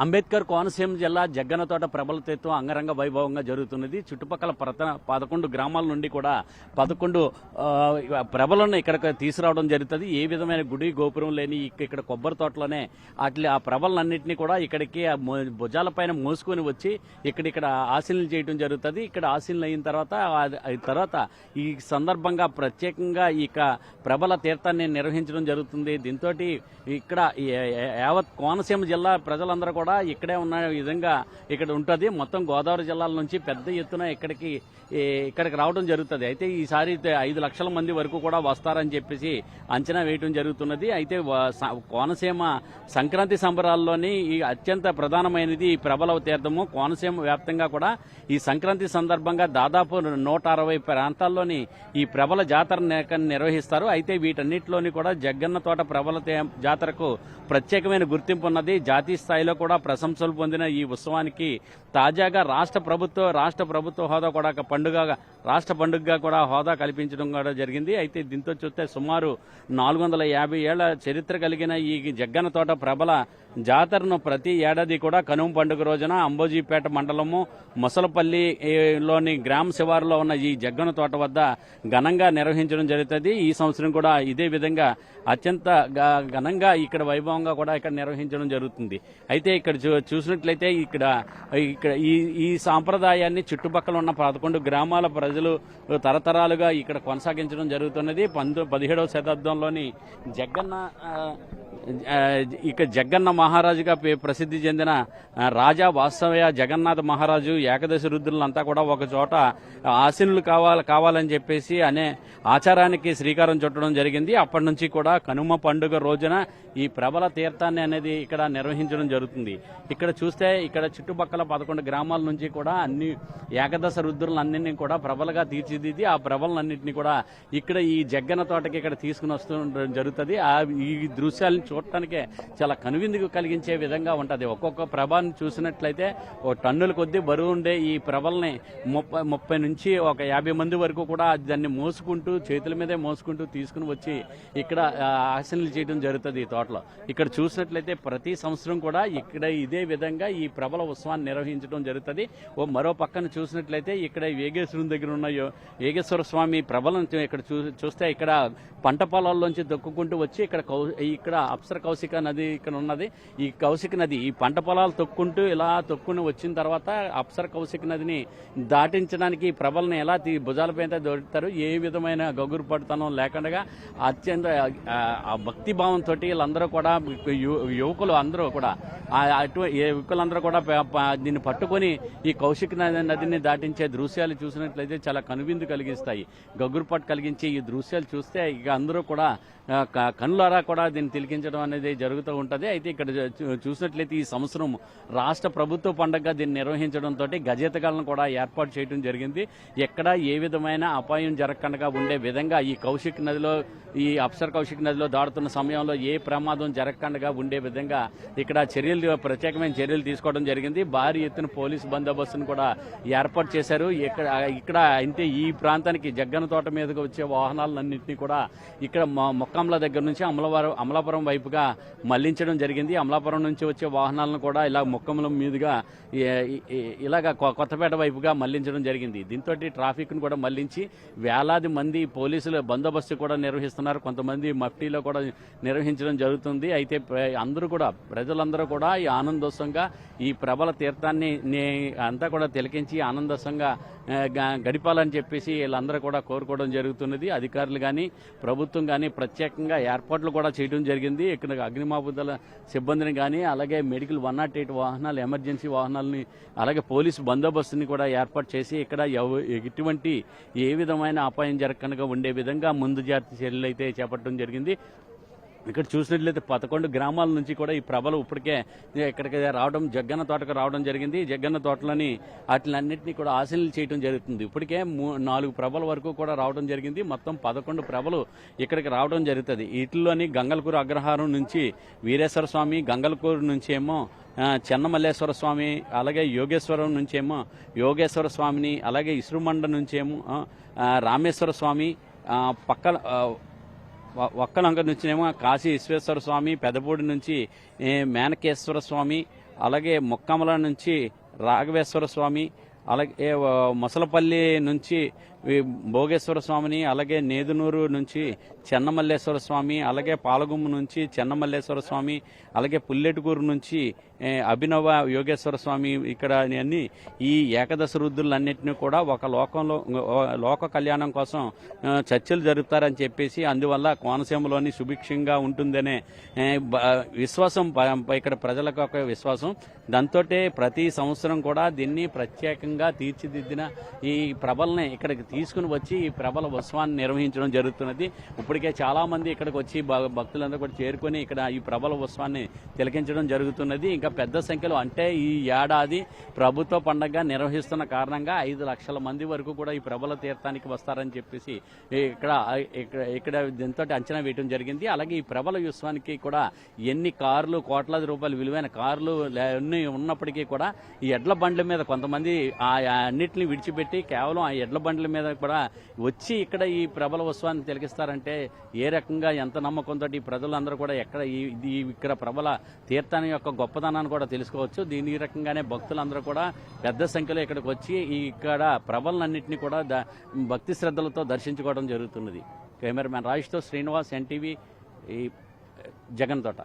అంబేద్కర్ కోనసీమ జిల్లా జగ్గన్నతోట ప్రభల తీర్థం అంగరంగ వైభవంగా జరుగుతున్నది. చుట్టుపక్కల 11 గ్రామాల నుండి కూడా 11 ప్రభలను ఇక్కడికి తీసుకురావడం జరుగుతుంది. ఏ విధమైన గుడి గోపురం లేని ఇక్కడ కొబ్బరి తోటలోనే ఆ ప్రభలన్నింటినీ కూడా ఇక్కడికి భుజాలపైన మోసుకొని వచ్చి ఇక్కడ ఆశీనులు చేయడం జరుగుతుంది. ఇక్కడ ఆశీనులు అయిన తర్వాత ఈ సందర్భంగా ప్రత్యేకంగా ప్రభల తీర్థాన్ని నిర్వహించడం జరుగుతుంది. దీంతో ఇక్కడ యావత్ కోనసీమ జిల్లా ప్రజలందరూ కూడా ఇక్కడే ఉన్న విధంగా ఇక్కడ ఉంటుంది. మొత్తం గోదావరి జిల్లాల నుంచి పెద్ద ఎత్తున ఇక్కడికి రావడం జరుగుతుంది. అయితే ఈసారి 5 లక్షల మంది వరకు కూడా వస్తారని చెప్పేసి అంచనా వేయడం జరుగుతున్నది. అయితే కోనసీమ సంక్రాంతి సంబరాల్లోని ఈ అత్యంత ప్రధానమైనది ఈ ప్రభల తీర్థము. కోనసీమ వ్యాప్తంగా కూడా ఈ సంక్రాంతి సందర్భంగా దాదాపు 160 ప్రాంతాల్లోని ఈ ప్రభల జాతర నిర్వహిస్తారు. అయితే వీటన్నిటిలోని కూడా జగ్గన్నతోట ప్రభల జాతరకు ప్రత్యేకమైన గుర్తింపు ఉన్నది. జాతీయ స్థాయిలో కూడా ప్రశంసలు పొందిన ఈ ఉత్సవానికి తాజాగా రాష్ట్ర ప్రభుత్వ హోదా కూడా రాష్ట్ర పండుగగా కూడా హోదా కల్పించడం కూడా జరిగింది. అయితే దీంతో చూస్తే సుమారు 450 ఏళ్ల చరిత్ర కలిగిన ఈ జగ్గన్నతోట ప్రభల జాతరను ప్రతి ఏడాది కూడా కనుమ పండుగ రోజున అంబోజీపేట మండలము మొసలపల్లిలోని గ్రామ శివారులో ఉన్న ఈ జగ్గన్నతోట వద్ద ఘనంగా నిర్వహించడం జరుగుతుంది. ఈ సంవత్సరం కూడా ఇదే విధంగా అత్యంత ఘనంగా ఇక్కడ వైభవంగా కూడా ఇక్కడ నిర్వహించడం జరుగుతుంది. అయితే ఇక్కడ చూసినట్లయితే ఇక్కడ ఈ సాంప్రదాయాన్ని చుట్టుపక్కల ఉన్న 11 గ్రామాల ప్రజలు తరతరాలుగా ఇక్కడ కొనసాగించడం జరుగుతున్నది. 17వ శతాబ్దంలోని జగ్గన్న మహారాజుగా ప్రసిద్ధి చెందిన రాజా వాస్తవ్య జగన్నాథ మహారాజు ఏకదశ రుద్రులంతా కూడా ఒక చోట ఆసీనులు కావాలని చెప్పేసి అనే ఆచారానికి శ్రీకారం చుట్టడం జరిగింది. అప్పటి నుంచి కూడా కనుమ పండుగ రోజున ఈ ప్రభల తీర్థాన్ని అనేది ఇక్కడ నిర్వహించడం జరుగుతుంది. ఇక్కడ చూస్తే ఇక్కడ చుట్టుపక్కల 11 గ్రామాల నుంచి కూడా అన్ని ఏకదశ రుద్రులన్నింటినీ కూడా ప్రభలుగా తీర్చిదిద్ది ఆ ప్రభలన్నింటినీ కూడా ఇక్కడ ఈ జగ్గన్న తోటకి ఇక్కడ తీసుకుని వస్తూ జరుగుతుంది. ఈ దృశ్యాలను చూడటానికే చాలా కనువిందుకు కలిగించే విధంగా ఉంటుంది. ఒక్కొక్క ప్రభాన్ని చూసినట్లయితే టన్నుల కొద్దీ బరువు ఉండే ఈ ప్రభల్ని 30 నుంచి ఒక 50 మంది వరకు కూడా దాన్ని మోసుకుంటూ చేతుల మీదే మోసుకుంటూ తీసుకుని వచ్చి ఇక్కడ ఆశనలు చేయడం జరుగుతుంది. ఈ తోటలో ఇక్కడ చూసినట్లయితే ప్రతి సంవత్సరం కూడా ఇక్కడ ఇదే విధంగా ఈ ప్రభల ఉత్సవాన్ని నిర్వహించడం జరుగుతుంది. మరో పక్కన చూసినట్లయితే ఇక్కడ వేగేశ్వరం దగ్గర ఉన్న వేగేశ్వర స్వామి ప్రభలను ఇక్కడ చూస్తే ఇక్కడ పంట పొలాల్లోంచి దొక్కుకుంటూ వచ్చి ఇక్కడ అప్సర కౌశిక నది ఇక్కడ ఉన్నది. ఈ కౌశిక నది ఈ పంట పొలాలు తొక్కుని వచ్చిన తర్వాత అప్సర కౌశిక నదిని దాటించడానికి ఈ ప్రభలను ఎలా భుజాలపైన దొరుకుతారు, ఏ విధమైన గగురు పడుతనం లేకుండా అత్యంత భక్తి భావంతో వీళ్ళందరూ కూడా యువకులు అందరూ కూడా యువకులందరూ కూడా దీన్ని పట్టుకొని ఈ కౌశిక నదిని దాటించే దృశ్యాలు చూసినట్లయితే చాలా కనువిందు కలిగిస్తాయి. గగురుపాటు కలిగించే ఈ దృశ్యాలు చూస్తే ఇక అందరూ కూడా కనులారా కూడా దీన్ని తిలకించడం అనేది జరుగుతూ ఉంటుంది. అయితే ఇక్కడ చూసినట్లయితే ఈ సంవత్సరం రాష్ట్ర ప్రభుత్వ పండుగగా దీన్ని నిర్వహించడంతో గజేతగాలను కూడా ఏర్పాటు చేయడం జరిగింది. ఎక్కడ ఏ విధమైన అపాయం జరగకుండా ఉండే విధంగా ఈ అప్సర కౌశిక్ నదిలో దాడుతున్న సమయంలో ఏ ప్రమాదం జరగకుండా ఉండే విధంగా ఇక్కడ ప్రత్యేకమైన చర్యలు తీసుకోవడం జరిగింది. భారీ ఎత్తున పోలీసు బందోబస్తును కూడా ఏర్పాటు చేశారు. ఇక్కడ అంటే ఈ ప్రాంతానికి జగ్గన్న తోట మీదకి వచ్చే వాహనాలన్నింటినీ కూడా ఇక్కడ మొక్కంల దగ్గర నుంచి అమలాపురం వైపుగా మళ్లించడం జరిగింది. అమలాపురం నుంచి వచ్చే వాహనాలను కూడా ఇలా మొక్కముల మీదుగా ఇలాగా కొత్తపేట వైపుగా మళ్లించడం జరిగింది. దీంతో ట్రాఫిక్ ను కూడా మళ్లించి వేలాది మంది పోలీసుల బందోబస్తు కూడా నిర్వహిస్తున్నారు. కొంతమంది మఫ్టీలో కూడా నిర్వహించడం జరుగుతుంది. అయితే ప్రజలందరూ కూడా ఈ ఆనందోత్సవంగా ఈ ప్రభల తీర్థాన్ని అంతా కూడా తిలకించి ఆనందోత్సవంగా గడిపాలని చెప్పేసి వీళ్ళందరూ కూడా కోరుకోవడం జరుగుతున్నది. అధికారులు కానీ ప్రభుత్వం కానీ ప్రత్యేకంగా ఏర్పాట్లు కూడా చేయడం జరిగింది. ఇక్కడ అగ్నిమాపదల సిబ్బందిని కానీ అలాగే మెడికల్ 108 వాహనాలు, ఎమర్జెన్సీ వాహనాలని అలాగే పోలీసు బందోబస్తుని కూడా ఏర్పాటు చేసి ఇక్కడ ఎటువంటి ఏ విధమైన అపాయం జరగకుండా ఉండే విధంగా ముందు జాగ్రత్త చర్యలు అయితే చేపట్టడం జరిగింది. ఇక్కడ చూసినట్లయితే 11 గ్రామాల నుంచి కూడా ఈ ప్రభలు ఇప్పటికే ఇక్కడికి జగ్గన్న తోటకు రావడం జరిగింది. జగ్గన్న తోటలోని వాటిలన్నింటినీ కూడా ఆశీనులు చేయడం జరుగుతుంది. ఇప్పటికే 4 ప్రభల వరకు కూడా రావడం జరిగింది. మొత్తం 11 ప్రభలు ఇక్కడికి రావడం జరుగుతుంది. వీటిల్లోని గంగలకూరు అగ్రహారం నుంచి వీరేశ్వర స్వామి, గంగలకూరు నుంచి ఏమో చెన్నమల్లేశ్వర స్వామి, అలాగే యోగేశ్వరం నుంచేమో యోగేశ్వర స్వామిని, అలాగే ఇసురుమండ నుంచేమో రామేశ్వర స్వామి, ఒక్కలంక నుంచినేమో కాశీ విశ్వేశ్వర స్వామి, పెదపూడి నుంచి మేనకేశ్వర స్వామి, అలాగే మొక్కమల నుంచి రాఘవేశ్వర స్వామి, అలాగే మొసలపల్లి నుంచి భోగేశ్వర స్వామిని, అలాగే నేదునూరు నుంచి చెన్నమల్లేశ్వర స్వామి, అలాగే పాలగుమ్ము నుంచి చెన్నమల్లేశ్వర స్వామి, అలాగే పుల్లెటుకూరు నుంచి అభినవ యోగేశ్వర స్వామి, ఇక్కడ అన్ని ఈ ఏకాదశి రుద్రులన్నింటినీ కూడా ఒక లోక కళ్యాణం కోసం చర్చలు జరుపుతారని చెప్పేసి, అందువల్ల కోనసీమలోని సుభిక్షంగా ఉంటుందనే విశ్వాసం ఇక్కడ ప్రజలకు ఒక విశ్వాసం. దాంతో ప్రతి సంవత్సరం కూడా దీన్ని ప్రత్యేకంగా తీర్చిదిద్దిన ఈ ప్రభల్ని ఇక్కడికి తీసుకుని వచ్చి ఈ ప్రభల ఉత్సవాన్ని నిర్వహించడం జరుగుతున్నది. ఇప్పటికే చాలా మంది ఇక్కడికి వచ్చి భక్తులందరూ కూడా చేరుకొని ఇక్కడ ఈ ప్రభల ఉత్సవాన్ని తిలకించడం జరుగుతున్నది. ఇంకా పెద్ద సంఖ్యలో, అంటే ఈ ఏడాది ప్రభుత్వ పండుగగా నిర్వహిస్తున్న కారణంగా 5 లక్షల మంది వరకు కూడా ఈ ప్రభల తీర్థానికి వస్తారని చెప్పేసి ఇక్కడ దీంతో అంచనా వేయడం జరిగింది. అలాగే ఈ ప్రభల ఉత్సవానికి కూడా ఎన్ని కార్లు, కోట్లాది రూపాయలు విలువైన కార్లు అన్ని ఉన్నప్పటికీ కూడా ఈ ఎడ్ల బండ్ల మీద కొంతమంది అన్నిటిని విడిచిపెట్టి కేవలం ఆ ఎడ్ల బండ్ల మీద కూడా వచ్చి ఇక్కడ ఈ ప్రభల ఉత్సవాన్ని తిలకిస్తారంటే ఏ రకంగా, ఎంత నమ్మకంతో ఈ ప్రజలందరూ కూడా ఇక్కడ ప్రభల తీర్థాన్ని యొక్క గొప్పతనాన్ని కూడా తెలుసుకోవచ్చు. ఈ రకంగానే భక్తులందరూ కూడా పెద్ద సంఖ్యలో ఇక్కడికి వచ్చి ఇక్కడ ప్రభలన్నింటినీ కూడా భక్తి శ్రద్ధలతో దర్శించుకోవడం జరుగుతున్నది. కెమెరామెన్ రాజేష్తో శ్రీనివాస్, ఎన్టీవీ, జగన్ తోట.